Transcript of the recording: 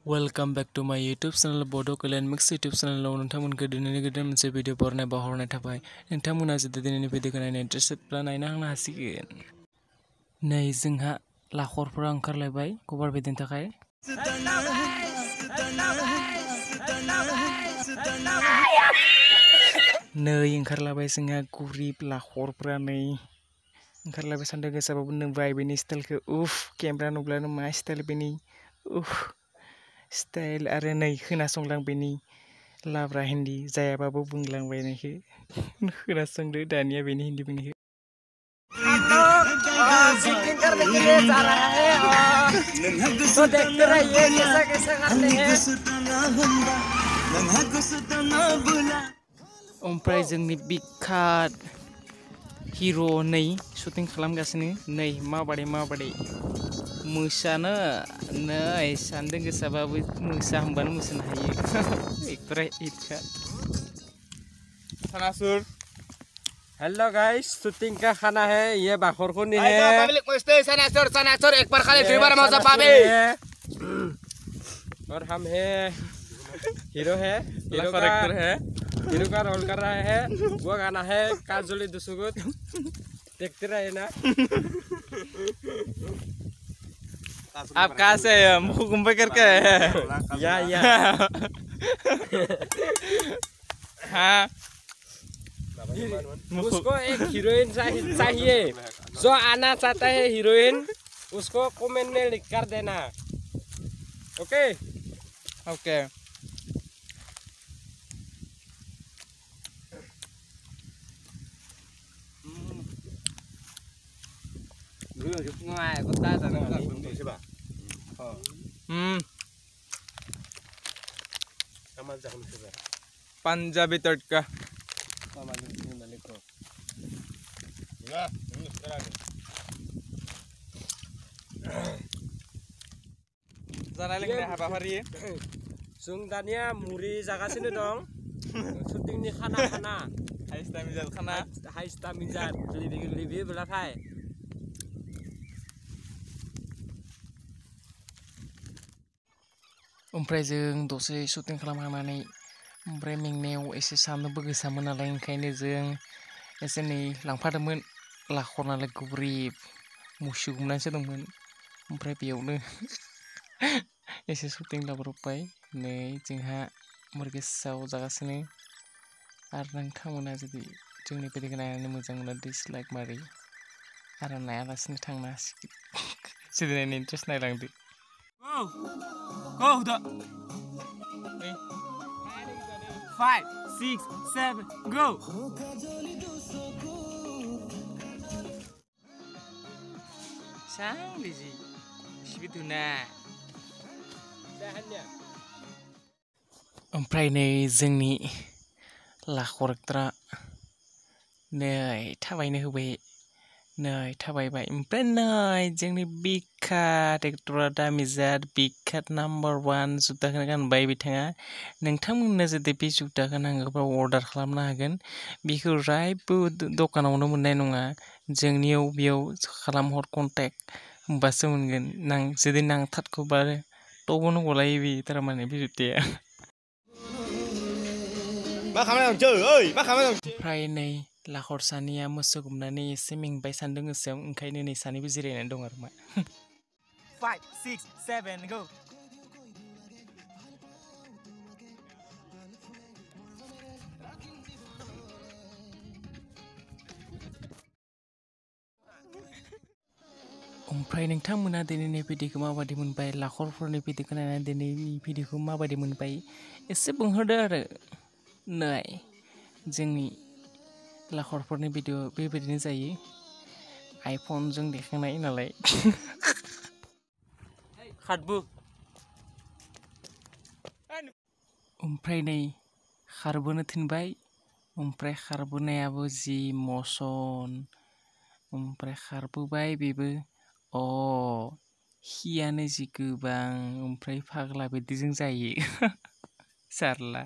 Welcome back to my YouTube channel Bodo Kalian Mix YouTube channel lo नोंथांमोनखौ दिनैनि गोदान मोनसे video बरनाय बावहरनाय थाबाय नोंथांमोना जुदि दिनैनि भिडिअखौ नायनो इन्टारेस्टेडब्ला नायनो हांनो हासिगोन नै जोंहा लाखरफोरा ओंखारलायबाय कभार भिडिअनि थाखाय नै ओंखारलायबाय जोंहा गुरिब लाखरफोरा नै ओंखारलायबाय सानदों गोसाबाबो नुबाय बेनि स्टाइलखौ उफ केमेरा नुब्लानो मा स्टाइल बेनि उफ स्टाइल आरो नै खोनासंलां बेनि लाब्रा हिन्दी जायाबाबो बुंलांबायनायखौ खोनासंदो दानिया बेनि हिन्दी बुंनायखौ सीटिंग करने के लिए जा रहा है तो देखते रहिए कैसा कैसा करते हैं ओमफ्राय जोंनि बिखात हिरो नै शुटिं खालामगासिनो नै माबादि मोसानो नै सानदों गोसाबाबो मोसा होनबानो मोसानो हायो एकबारे इटका सनासुर हेलो गाइस शूटिंग का खाना है ये बाखर को नहीं है पब्लिक मस्त सनासुर एक बार खाली 2 बार मजा पावे और हम है हीरो है हीरो का हीरो का रोल कर रहा है वो गाना है काजुली दुसुगुत देखते रहे ना आप कहाँ से मुँह घुम्बे करके या हाँ उसको एक हीरोइन चाहिए जो आना चाहता है हीरोइन उसको कमेंट में लिख कर देना okay okay ngoài con ta là nó Punjabi tadka जानाय लोंनाय हाबाफारि जों दानिया मुरि जागासिनो दं शुटिंनि खाना हाइस्ट टाइमिजात लिबि बेलाथाय ओमफ्राय जों दसे शुटिं खालामखांनानै ओमफ्राय मेंनायाव एसे साननोबो गोसामोन नालाय ओंखायनो जों एसे नै लांफादोंमोन लाखर नालाय गुब्रिब मुसु गुमनानैसो दंमोन ओमफ्राय बेयावनो एसे शुटिं लाबोबाय नै जोंहा मोरगेसाव जागासिनो आरो नोंथांमोना जुदि जोंनि भिडिअखौ नायनानै मोजां मोनो डिसलाइक मारि आरो नायालासिनो थांनो हासिगोन जुदि नायनो interest नायलांदो Go the 5 6 7 go sang liji sibituna ओमफ्राय नै जोंनि लाखरग्रा नै थाबायनो होबाय नै थाबायबाय ओमफ्राय नै जोंनि बिखात एक्टरा दामिजात बिखात नाम्बार 1 जुटाखौ गानबाय बिथाङा नोंथांमोननो जुदि बे जुटाखौ नांगौबा अर्डार खालामनो हागोन बेखौ रावबो दखानावनो मोननाय नङा जोंनियाव बेयाव खालामहर कन्टेक्ट होमबासो मोनगोन जुदि नांथारगौबा ट'बोनो गलायो बे थारमाने बे जुटाया ओमफ्राय नै लाखर सानैया मोसौ गुमनानै एसे मेंबाय सानदों गोसोआव ओंखायनो नै सानैबो जिरायनानै दं आरो मा 5 6 7 go ओमफ्राय नोंथांमोना दिनैनि भिडिअखौ माबादि मोनबाय लाखरफोरनि भिडिअखौ नायनानै दिनैनि भिडिअखौ माबादि मोनबाय एसे बुंहरदो आरो नै जोंनि लाखरफोरनि भिडिअ बेबायदिनो जायो आइफनजों देखायनाय नालाय खारबो ओमफ्राय नै खारबोनो थिनबाय ओमफ्राय खारबोनायाबो जि मसन ओमफ्राय खारबोबाय बेबो हियानो जि गोबां ओमफ्राय फाग्ला बिदिजों जायो जारला